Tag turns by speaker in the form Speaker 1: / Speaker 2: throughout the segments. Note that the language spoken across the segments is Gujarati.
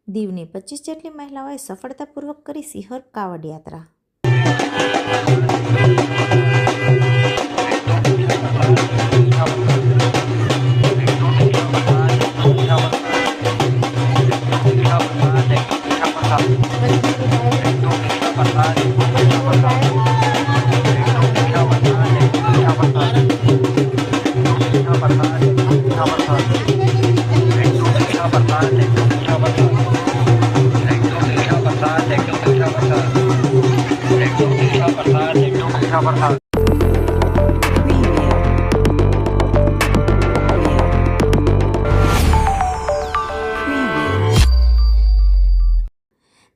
Speaker 1: દીવની 25 જેટલી મહિલાઓએ સફળતાપૂર્વક કરી સિહોર કાવડ યાત્રા।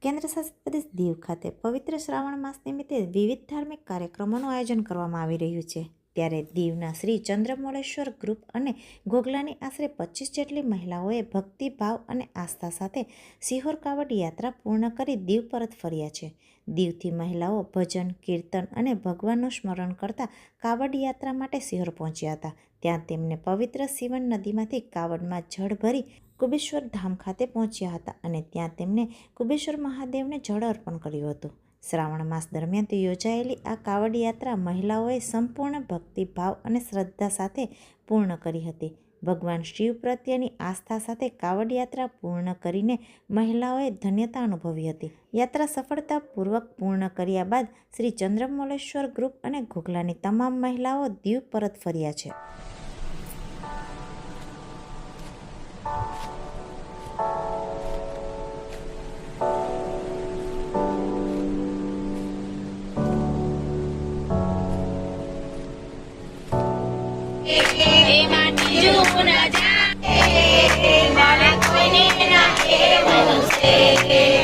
Speaker 1: કેન્દ્રશાસિત પ્રદેશ દીવ ખાતે પવિત્ર શ્રાવણ માસ નિમિત્તે વિવિધ ધાર્મિક કાર્યક્રમોનું આયોજન કરવામાં આવી રહ્યું છે। ત્યારે દીવના શ્રી ચંદ્રમોળેશ્વર ગ્રુપ અને ઘોઘલાની આશરે 25 જેટલી મહિલાઓએ ભક્તિ ભાવ અને આસ્થા સાથે સિહોર કાવડ યાત્રા પૂર્ણ કરી દીવ પરત ફર્યા છે। દીવથી મહિલાઓ ભજન કીર્તન અને ભગવાનનું સ્મરણ કરતા કાવડ યાત્રા માટે સિહોર પહોંચ્યા હતા। ત્યાં તેમને પવિત્ર સિવન નદીમાંથી કાવડમાં જળ ભરી કુબેશ્વર ધામ ખાતે પહોંચ્યા હતા અને ત્યાં તેમને કુબેશ્વર મહાદેવને જળ અર્પણ કર્યું હતું। શ્રાવણ માસ દરમિયાન યોજાયેલી આ કાવડ યાત્રા મહિલાઓએ સંપૂર્ણ ભક્તિ ભાવ અને શ્રદ્ધા સાથે પૂર્ણ કરી હતી। ભગવાન શિવ પ્રત્યેની આસ્થા સાથે કાવડ યાત્રા પૂર્ણ કરીને મહિલાઓએ ધન્યતા અનુભવી હતી। યાત્રા સફળતાપૂર્વક પૂર્ણ કર્યા બાદ શ્રી ચંદ્રમોળેશ્વર ગ્રુપ અને ઘોઘલાની તમામ મહિલાઓ દીવ પરત ફર્યા છે।
Speaker 2: Hey,